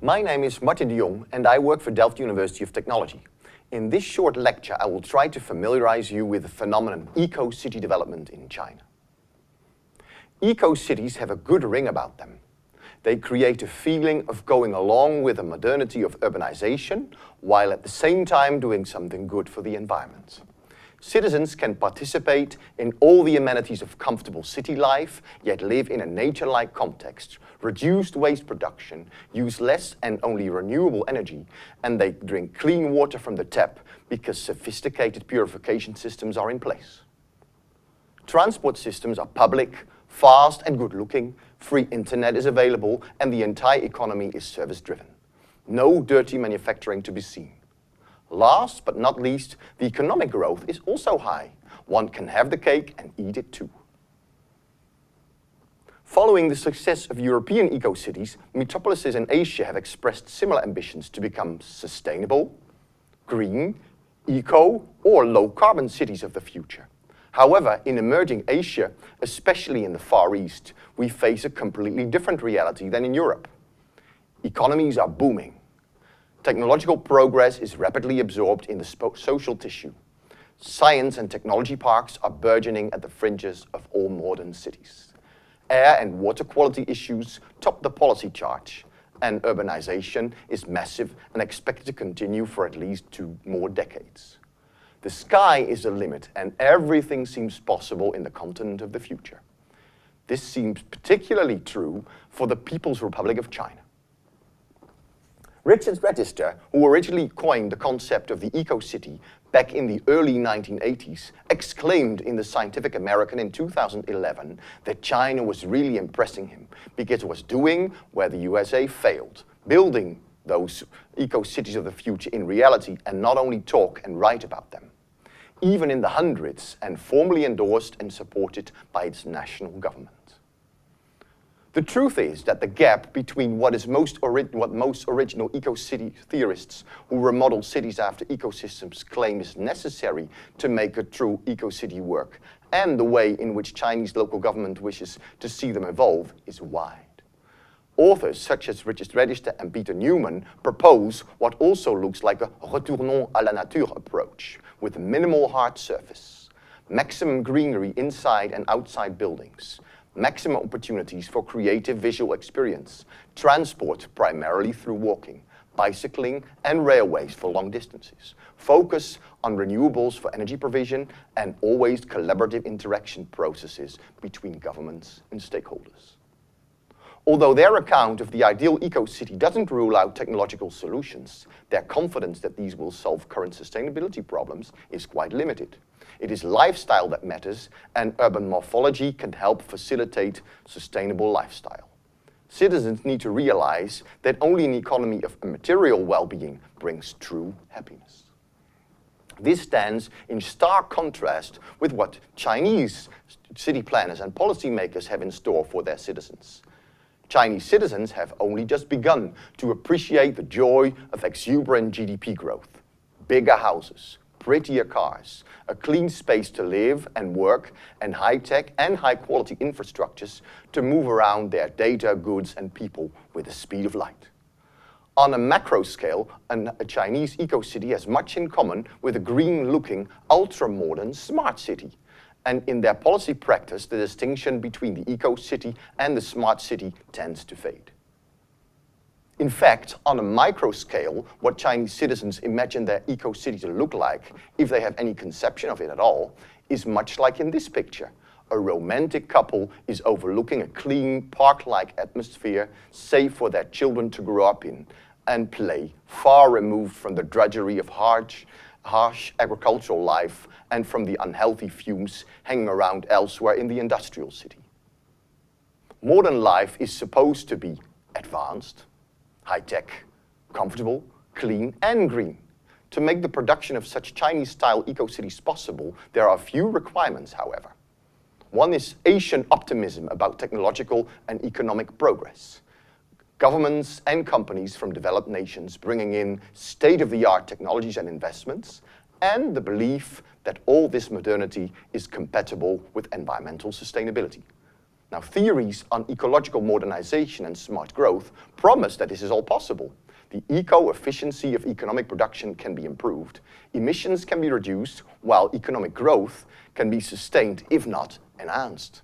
My name is Martin de Jong and I work for Delft University of Technology. In this short lecture, I will try to familiarize you with the phenomenon eco-city development in China. Eco-cities have a good ring about them. They create a feeling of going along with the modernity of urbanization, while at the same time doing something good for the environment. Citizens can participate in all the amenities of comfortable city life, yet live in a nature-like context, reduced waste production, use less and only renewable energy, and they drink clean water from the tap because sophisticated purification systems are in place. Transport systems are public, fast and good-looking, free internet is available, and the entire economy is service-driven. No dirty manufacturing to be seen. Last but not least, the economic growth is also high. One can have the cake and eat it too. Following the success of European eco-cities, metropolises in Asia have expressed similar ambitions to become sustainable, green, eco, or low-carbon cities of the future. However, in emerging Asia, especially in the Far East, we face a completely different reality than in Europe. Economies are booming. Technological progress is rapidly absorbed in the social tissue. Science and technology parks are burgeoning at the fringes of all modern cities. Air and water quality issues top the policy chart, and urbanization is massive and expected to continue for at least 2 more decades. The sky is the limit, and everything seems possible in the continent of the future. This seems particularly true for the People's Republic of China. Richard Register, who originally coined the concept of the eco-city back in the early 1980s, exclaimed in the Scientific American in 2011 that China was really impressing him because it was doing where the USA failed, building those eco-cities of the future in reality and not only talk and write about them, even in the hundreds, and formally endorsed and supported by its national government. The truth is that the gap between what most original eco-city theorists who remodel cities after ecosystems claim is necessary to make a true eco-city work, and the way in which Chinese local government wishes to see them evolve is wide. Authors such as Richard Register and Peter Newman propose what also looks like a retournons à la nature approach, with minimal hard surface, maximum greenery inside and outside buildings, maximum opportunities for creative visual experience, transport primarily through walking, bicycling and railways for long distances, focus on renewables for energy provision, and always collaborative interaction processes between governments and stakeholders. Although their account of the ideal eco-city doesn't rule out technological solutions, their confidence that these will solve current sustainability problems is quite limited. It is lifestyle that matters, and urban morphology can help facilitate sustainable lifestyle. Citizens need to realize that only an economy of material well-being brings true happiness. This stands in stark contrast with what Chinese city planners and policymakers have in store for their citizens. Chinese citizens have only just begun to appreciate the joy of exuberant GDP growth, bigger houses, prettier cars, a clean space to live and work, and high-tech and high-quality infrastructures to move around their data, goods, and people with the speed of light. On a macro scale, a Chinese eco-city has much in common with a green-looking, ultra-modern smart city. And in their policy practice, the distinction between the eco-city and the smart city tends to fade. In fact, on a micro scale, what Chinese citizens imagine their eco-city to look like, if they have any conception of it at all, is much like in this picture. A romantic couple is overlooking a clean, park-like atmosphere, safe for their children to grow up in and play, far removed from the drudgery of harsh agricultural life and from the unhealthy fumes hanging around elsewhere in the industrial city. Modern life is supposed to be advanced, high-tech, comfortable, clean, and green. To make the production of such Chinese-style eco-cities possible, there are a few requirements, however. One is Asian optimism about technological and economic progress. Governments and companies from developed nations bringing in state-of-the-art technologies and investments, and the belief that all this modernity is compatible with environmental sustainability. Now, theories on ecological modernization and smart growth promise that this is all possible. The eco-efficiency of economic production can be improved, emissions can be reduced, while economic growth can be sustained, if not enhanced.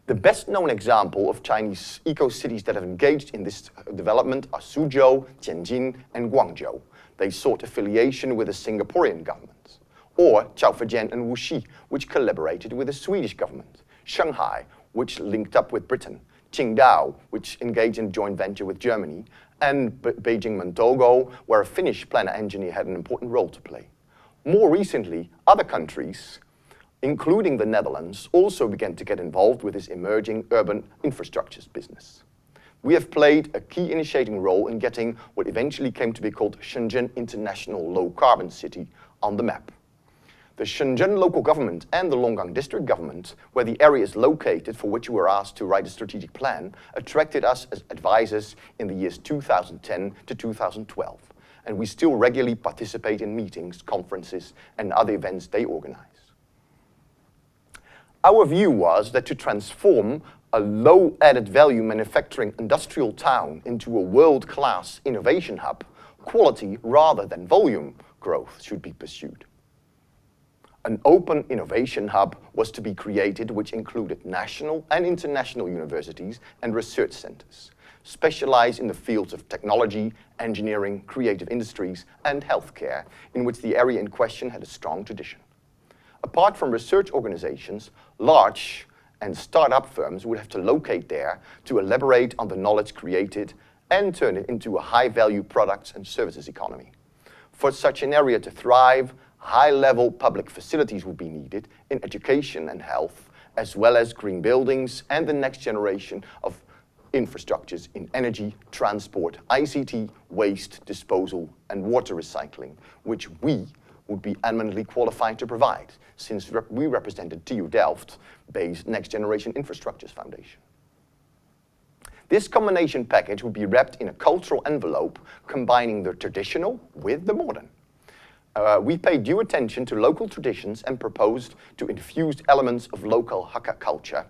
The best known example of Chinese eco-cities that have engaged in this development are Suzhou, Tianjin, and Guangzhou. They sought affiliation with the Singaporean government. Or Chaofujian and Wuxi, which collaborated with the Swedish government. Shanghai, which linked up with Britain. Qingdao, which engaged in joint venture with Germany. And Beijing-Montogo, where a Finnish planner engineer had an important role to play. More recently, other countries, including the Netherlands, also began to get involved with this emerging urban infrastructures business. We have played a key initiating role in getting what eventually came to be called Shenzhen International Low Carbon City on the map. The Shenzhen local government and the Longgang district government, where the area is located for which we were asked to write a strategic plan, attracted us as advisors in the years 2010 to 2012. And we still regularly participate in meetings, conferences, and other events they organize. Our view was that to transform a low added value manufacturing industrial town into a world-class innovation hub, quality rather than volume growth should be pursued. An open innovation hub was to be created which included national and international universities and research centers, specialized in the fields of technology, engineering, creative industries, and healthcare, in which the area in question had a strong tradition. Apart from research organizations, large and start-up firms would have to locate there to elaborate on the knowledge created and turn it into a high-value products and services economy. For such an area to thrive, high-level public facilities would be needed in education and health, as well as green buildings and the next generation of infrastructures in energy, transport, ICT, waste disposal, and water recycling, which we would be eminently qualified to provide, since we represented TU Delft-based Next Generation Infrastructures Foundation. This combination package would be wrapped in a cultural envelope combining the traditional with the modern. We paid due attention to local traditions and proposed to infuse elements of local Hakka culture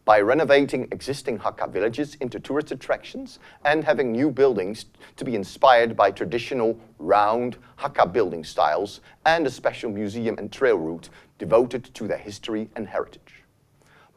by renovating existing Hakka villages into tourist attractions and having new buildings to be inspired by traditional round Hakka building styles and a special museum and trail route devoted to their history and heritage.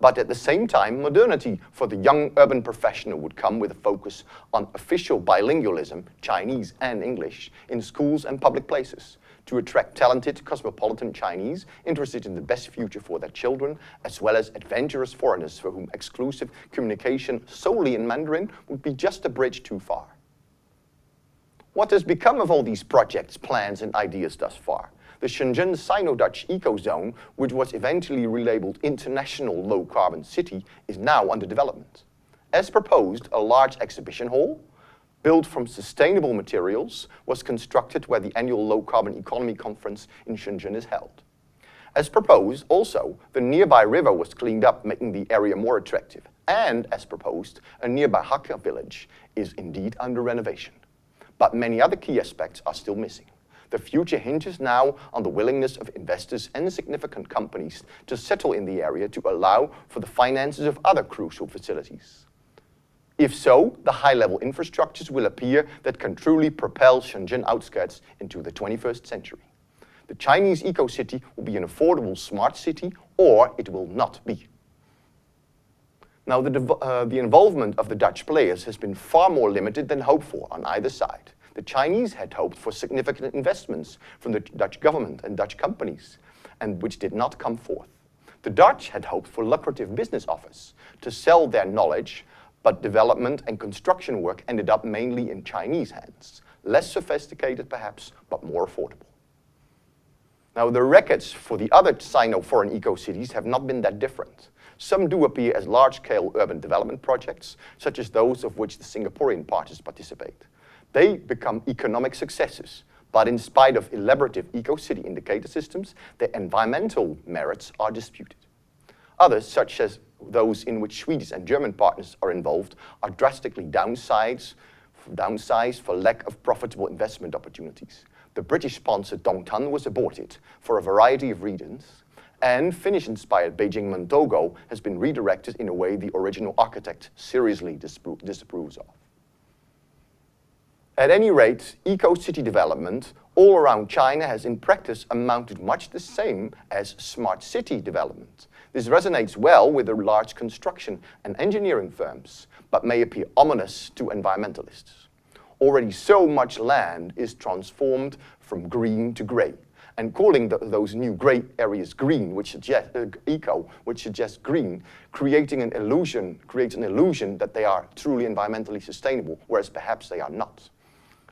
But at the same time, modernity for the young urban professional would come with a focus on official bilingualism, Chinese and English, in schools and public places, to attract talented cosmopolitan Chinese interested in the best future for their children, as well as adventurous foreigners for whom exclusive communication solely in Mandarin would be just a bridge too far. What has become of all these projects, plans, and ideas thus far? The Shenzhen Sino-Dutch Ecozone, which was eventually relabeled International Low Carbon City, is now under development. As proposed, a large exhibition hall, built from sustainable materials, was constructed where the annual Low Carbon Economy Conference in Shenzhen is held. As proposed, also, the nearby river was cleaned up, making the area more attractive. And, as proposed, a nearby Hakka village is indeed under renovation. But many other key aspects are still missing. The future hinges now on the willingness of investors and significant companies to settle in the area to allow for the finances of other crucial facilities. If so, the high-level infrastructures will appear that can truly propel Shenzhen outskirts into the 21st century. The Chinese eco-city will be an affordable smart city, or it will not be. Now, the involvement of the Dutch players has been far more limited than hoped for on either side. The Chinese had hoped for significant investments from the Dutch government and Dutch companies, and which did not come forth. The Dutch had hoped for lucrative business offers to sell their knowledge, but development and construction work ended up mainly in Chinese hands. Less sophisticated perhaps, but more affordable. Now, the records for the other Sino-foreign eco-cities have not been that different. Some do appear as large-scale urban development projects, such as those of which the Singaporean parties participate. They become economic successes, but in spite of elaborative eco-city indicator systems, their environmental merits are disputed. Others, such as those in which Swedish and German partners are involved, are drastically downsized for lack of profitable investment opportunities. The British sponsor Dongtan was aborted for a variety of reasons, and Finnish-inspired Beijing Montogo has been redirected in a way the original architect seriously disapproves of. At any rate, eco-city development all around China has in practice amounted much the same as smart city development. This resonates well with the large construction and engineering firms, but may appear ominous to environmentalists. Already so much land is transformed from green to grey, and calling those new grey areas green, which suggests eco, which suggests green, creates an illusion that they are truly environmentally sustainable, whereas perhaps they are not.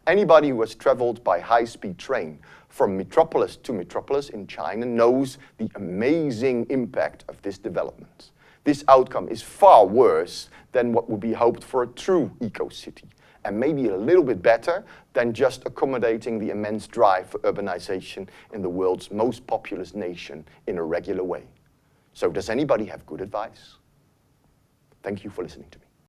Anybody who has traveled by high-speed train from metropolis to metropolis in China knows the amazing impact of this development. This outcome is far worse than what would be hoped for a true eco-city, and maybe a little bit better than just accommodating the immense drive for urbanization in the world's most populous nation in a regular way. So does anybody have good advice? Thank you for listening to me.